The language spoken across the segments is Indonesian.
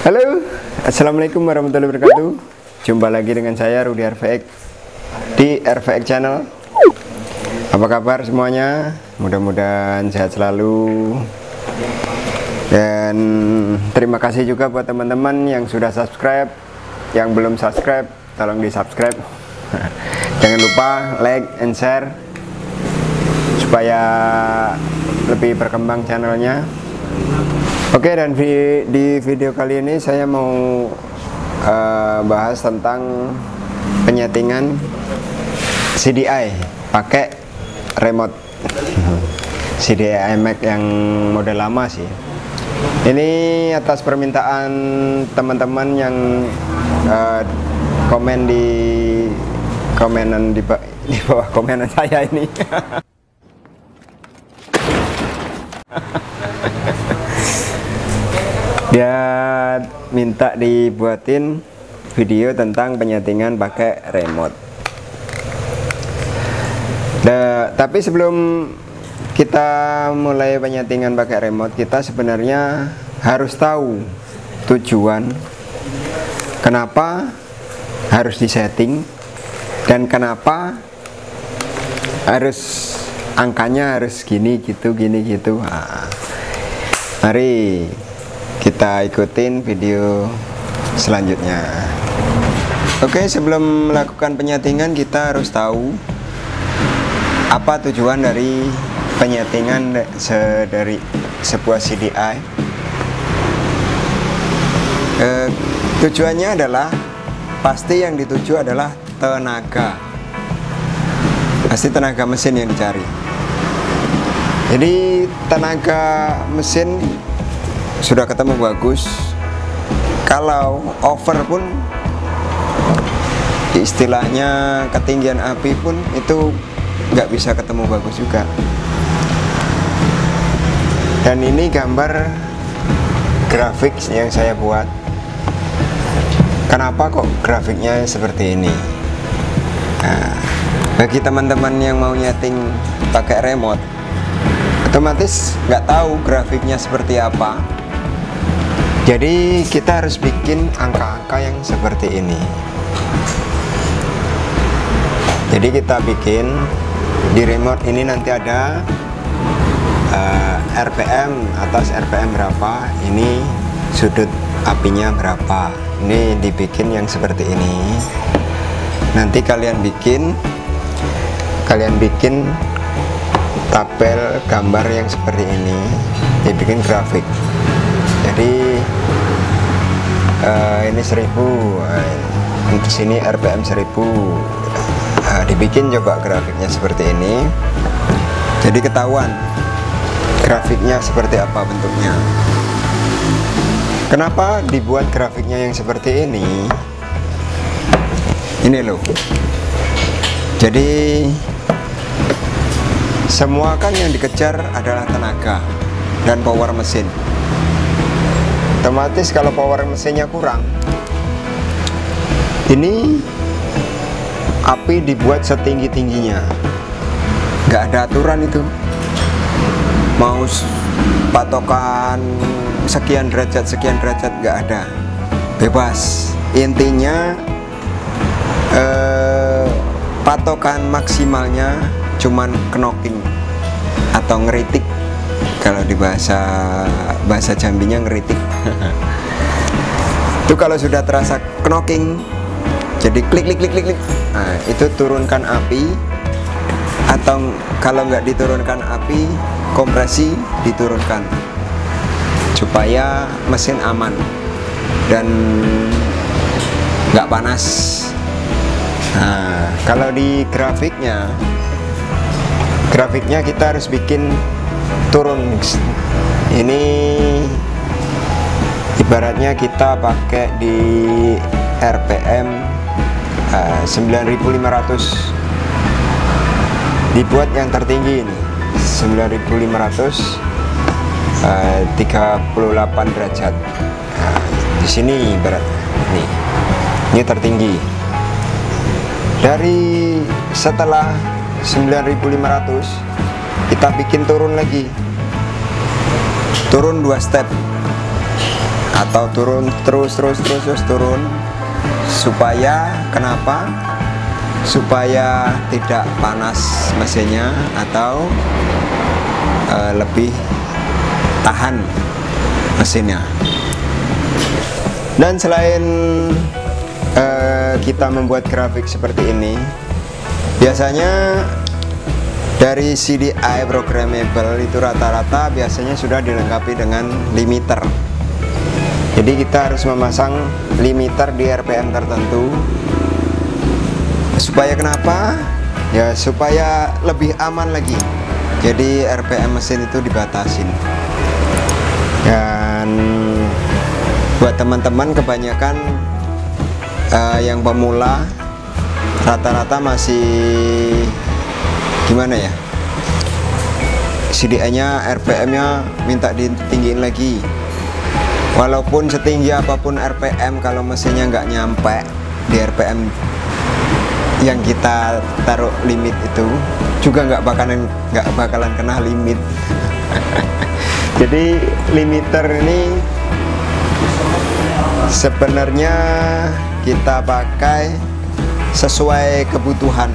Halo, assalamualaikum warahmatullahi wabarakatuh. Jumpa lagi dengan saya Rudy RVX di RVX Channel. Apa kabar semuanya? Mudah-mudahan sehat selalu. Dan terima kasih juga buat teman-teman yang sudah subscribe. Yang belum subscribe, tolong di subscribe. Jangan lupa like and share supaya lebih berkembang channelnya. Oke, dan di video kali ini saya mau bahas tentang penyetingan CDI pakai remote. CDI iMac yang model lama sih. Ini atas permintaan teman-teman yang komen di bawah komenan saya ini. Dia minta dibuatin video tentang penyetingan pakai remote. Tapi sebelum kita mulai penyetingan pakai remote, kita sebenarnya harus tahu tujuan kenapa harus disetting dan kenapa harus angkanya harus gini gitu. Nah, mari kita ikutin video selanjutnya. Oke, sebelum melakukan penyetingan kita harus tahu apa tujuan dari penyetingan dari sebuah CDI. Tujuannya adalah pasti yang dituju adalah tenaga. Pasti tenaga mesin yang dicari. Jadi tenaga mesin sudah ketemu bagus. Kalau over pun, istilahnya ketinggian api pun itu nggak bisa ketemu bagus juga. Dan ini gambar grafik yang saya buat. Kenapa kok grafiknya seperti ini? Nah, bagi teman-teman yang mau nyeting pakai remote, otomatis nggak tahu grafiknya seperti apa. Jadi kita harus bikin angka-angka yang seperti ini. Jadi kita bikin di remote ini nanti ada RPM, atas RPM berapa, ini sudut apinya berapa. Ini dibikin yang seperti ini. Nanti kalian bikin tabel gambar yang seperti ini, dibikin grafik. Jadi ini 1000, di sini RPM 1000. Dibikin coba grafiknya seperti ini. Jadi ketahuan grafiknya seperti apa bentuknya. Kenapa dibuat grafiknya yang seperti ini? Ini loh. Jadi semua kan yang dikejar adalah tenaga dan power mesin. Otomatis kalau power mesinnya kurang, ini api dibuat setinggi-tingginya, nggak ada aturan itu. Mau patokan sekian derajat nggak ada, bebas. Intinya patokan maksimalnya cuman knocking atau ngeritik. Kalau di bahasa Jambinya ngeritik. Itu kalau sudah terasa knocking, jadi klik. Nah, itu turunkan api. Atau kalau nggak diturunkan api, kompresi diturunkan supaya mesin aman dan nggak panas. Nah, kalau di grafiknya kita harus bikin turun. Ini ibaratnya kita pakai di RPM 9500, dibuat yang tertinggi ini 9500, 38 derajat. Nah, di sini ibarat ini tertinggi. Dari setelah 9500 kita bikin turun lagi, turun 2 step. atau turun terus turun, supaya kenapa? Supaya tidak panas mesinnya atau lebih tahan mesinnya. Dan selain kita membuat grafik seperti ini, biasanya dari CDI programmable itu rata-rata biasanya sudah dilengkapi dengan limiter. Jadi kita harus memasang limiter di RPM tertentu. Supaya kenapa? Ya supaya lebih aman lagi. Jadi RPM mesin itu dibatasin. Dan buat teman-teman kebanyakan yang pemula rata-rata masih gimana ya, CDI nya RPM nya minta ditinggiin lagi. Walaupun setinggi apapun RPM, kalau mesinnya nggak nyampe di RPM yang kita taruh limit itu, juga nggak bakalan kena limit. Jadi limiter ini sebenarnya kita pakai sesuai kebutuhan.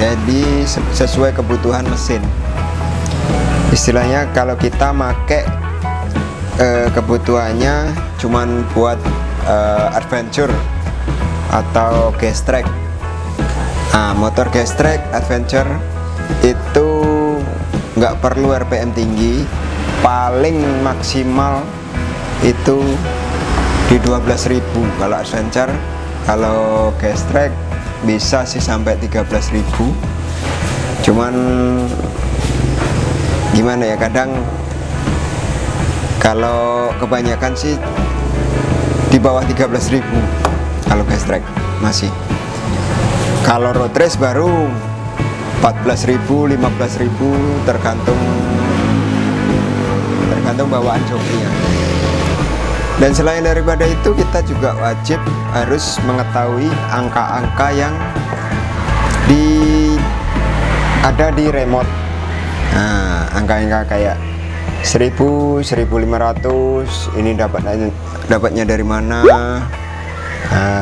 Jadi sesuai kebutuhan mesin. Istilahnya kalau kita make kebutuhannya cuman buat adventure atau gas track. Nah, motor gas track adventure itu nggak perlu RPM tinggi, paling maksimal itu di 12.000 kalau adventure. Kalau gas track bisa sih sampai 13.000. Cuman gimana ya, kadang kalau kebanyakan sih di bawah 13.000 kalau gas track masih. Kalau road race baru 14.000, 15.000 tergantung bawaan jokinya. Dan selain daripada itu, kita juga wajib harus mengetahui angka-angka yang ada di remote. Nah, angka-angka kayak 1000, 1500 ini dapatnya dari mana?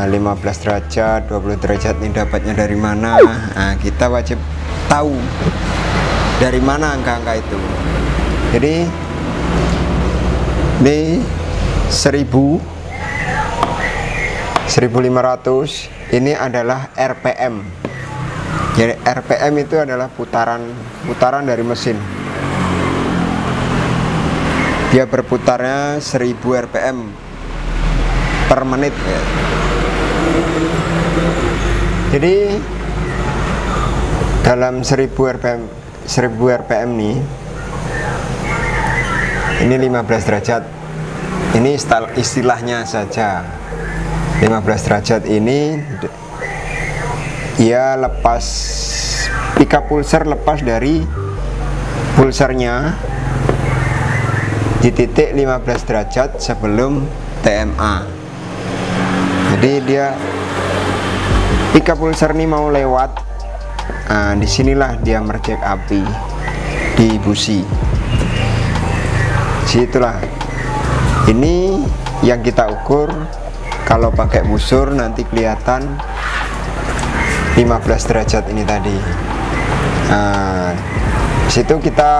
15 derajat, 20 derajat ini dapatnya dari mana? Nah, kita wajib tahu dari mana angka-angka itu. Jadi di 1000, 1500 ini adalah RPM. Jadi RPM itu adalah putaran dari mesin. Dia berputarnya 1000 RPM per menit ya. Jadi dalam 1000 RPM nih, ini 15 derajat. Ini istilahnya saja. 15 derajat ini ia lepas pickup pulser, lepas dari pulsernya di titik 15 derajat sebelum TMA. Jadi dia pickup pulser ini mau lewat, nah, disinilah dia mercek api di busi. Situlah. Ini yang kita ukur. Kalau pakai busur nanti kelihatan 15 derajat ini tadi. Nah, disitu kita,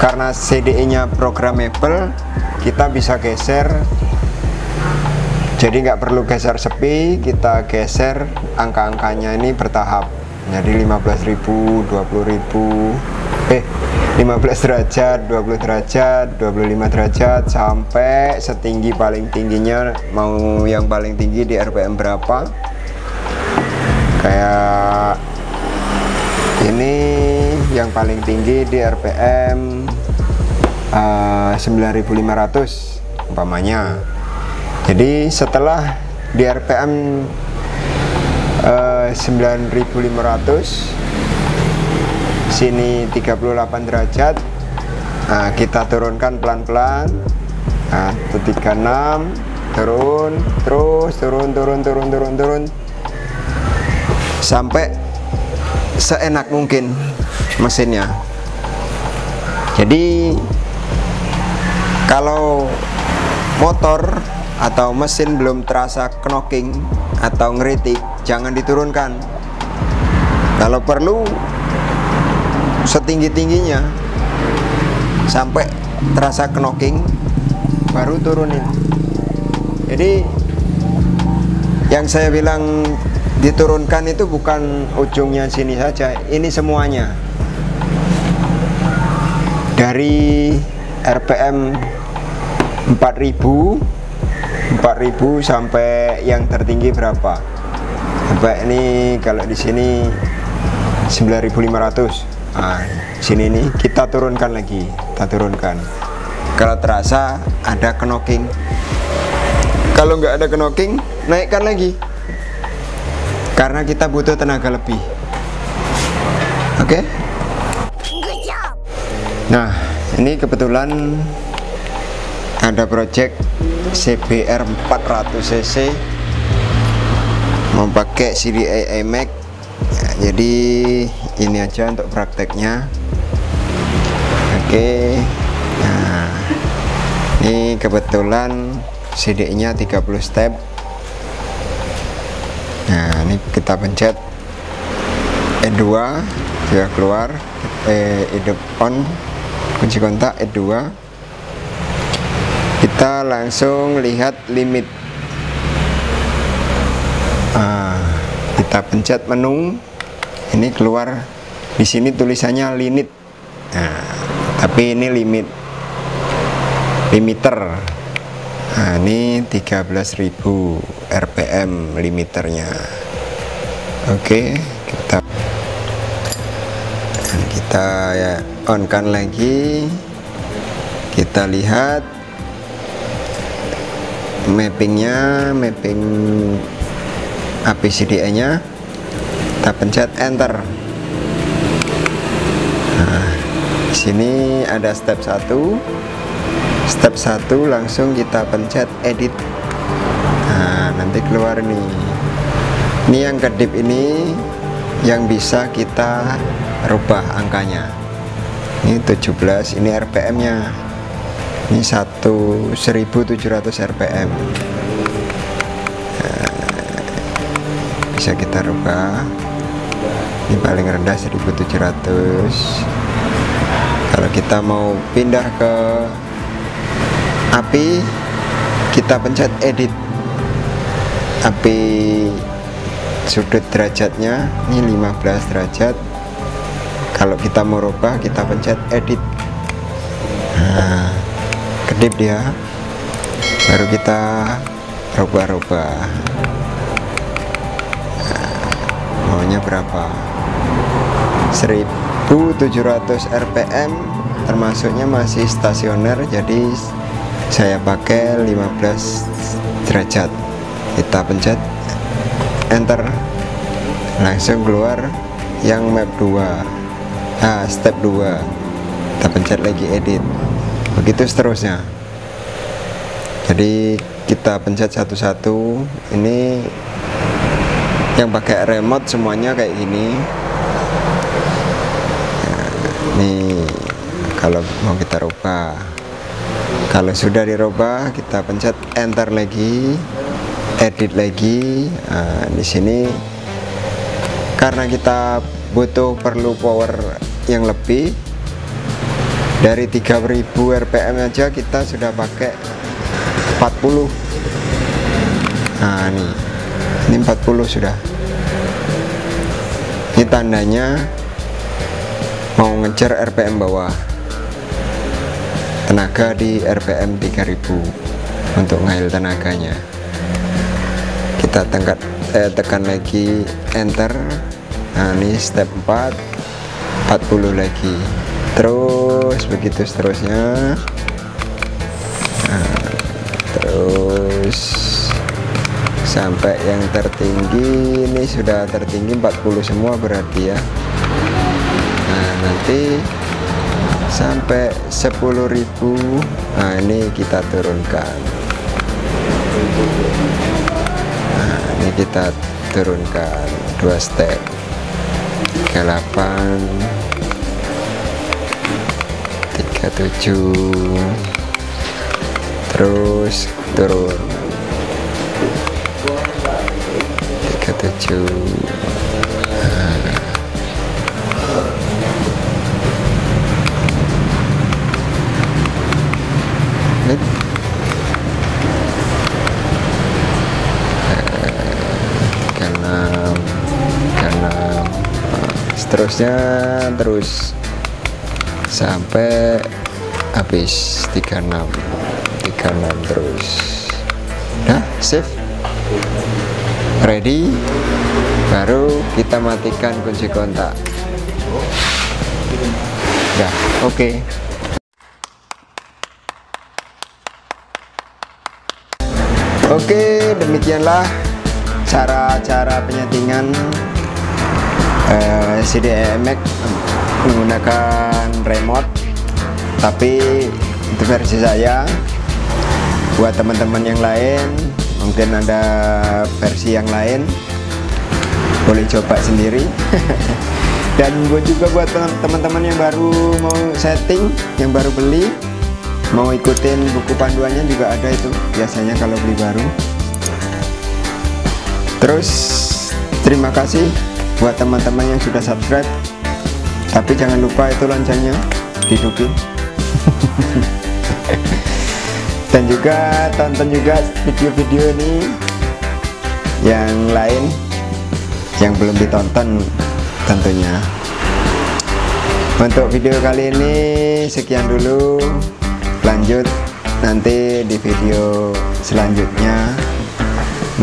karena CDI nya programmable, kita bisa geser. Jadi nggak perlu geser sepi, kita geser angka-angkanya ini bertahap. Jadi 15.000, 20.000, 15 derajat, 20 derajat, 25 derajat, sampai setinggi paling tingginya. Mau yang paling tinggi di RPM berapa? Kayak ini yang paling tinggi di RPM 9.500 umpamanya. Jadi setelah di RPM 9.500, sini 38 derajat, nah, kita turunkan pelan-pelan. Nah, 36, turun, terus turun sampai seenak mungkin mesinnya. Jadi kalau motor atau mesin belum terasa knocking atau ngeritik, jangan diturunkan. Kalau perlu setinggi-tingginya sampai terasa knocking baru turunin. Jadi yang saya bilang diturunkan itu bukan ujungnya sini saja, ini semuanya. Dari RPM 4000 sampai yang tertinggi berapa? Sampai ini kalau di sini 9500. Nah, sini nih kita turunkan lagi, kita turunkan. Kalau terasa ada knocking, kalau nggak ada knocking, naikkan lagi. Karena kita butuh tenaga lebih. Oke? Nah, ini kebetulan ada project CBR 400cc mau pakai CDI iMax. Jadi ini aja untuk prakteknya. Oke. Nah, ini kebetulan CDI nya 30 step. Nah, ini kita pencet E2 dia keluar, hidup on, kunci kontak E2. Kita langsung lihat limit. Kita pencet menu, ini keluar di sini tulisannya limit. Nah, tapi ini limiter. Nah, ini 13.000 RPM limiternya. Oke, kita ya on kan lagi. Kita lihat mappingnya, mapping APCDA nya. Kita pencet enter. Nah, di sini ada step 1. Step 1 langsung kita pencet edit. Nah, nanti keluar nih. Ini yang kedip ini yang bisa kita rubah angkanya. Ini 17, ini RPM nya. Ini 1700 RPM. Bisa kita rubah. Ini paling rendah 1700. Kalau kita mau pindah ke API, kita pencet edit. API sudut derajatnya ini 15 derajat. Kalau kita mau rubah, kita pencet edit. Nah, kedip dia, baru kita rubah-rubah. Nah, maunya berapa? 1700 RPM, termasuknya masih stasioner, jadi saya pakai 15 derajat. Kita pencet enter, langsung keluar yang map 2. Step 2. Kita pencet lagi edit. Begitu seterusnya. Jadi kita pencet satu-satu. Ini yang pakai remote semuanya kayak gini. Nah, ini kalau mau kita rubah. Kalau sudah dirubah, kita pencet enter lagi, edit lagi. Nah, di sini karena kita perlu power yang lebih, dari 3000 RPM aja kita sudah pakai 40. Nah, ini 40 sudah. Ini tandanya mau ngejar RPM bawah, tenaga di RPM 3000 untuk ngail tenaganya. Kita tekan lagi enter. Nah, ini step 4, 40 lagi, terus begitu seterusnya. Nah, terus sampai yang tertinggi. Ini sudah tertinggi 40 semua berarti ya. Nah, nanti sampai 10.000. Nah, ini kita turunkan. Nah, ini kita turunkan 2 step, 38, 37, terus turun 37. Seterusnya terus sampai habis 36 terus. Nah, save, ready, baru kita matikan kunci kontak. Ya, oke. Oke, demikianlah cara-cara penyetingan CDMX menggunakan remote, tapi itu versi saya. Buat teman-teman yang lain, mungkin ada versi yang lain, boleh coba sendiri. Dan juga buat teman-teman yang baru mau setting, yang baru beli, mau ikutin buku panduannya juga ada itu biasanya kalau beli baru. Terus terima kasih buat teman-teman yang sudah subscribe, tapi jangan lupa itu loncengnya dihidupin. Dan juga tonton juga video-video ini yang lain yang belum ditonton tentunya. Untuk video kali ini sekian dulu, lanjut nanti di video selanjutnya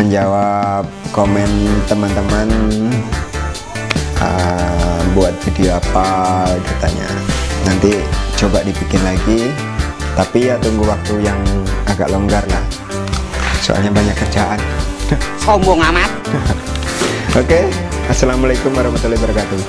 menjawab komen teman-teman. Buat video apa katanya, nanti coba dibikin lagi, tapi ya tunggu waktu yang agak longgar lah, soalnya banyak kerjaan. Sombong amat. Oke, assalamualaikum warahmatullahi wabarakatuh.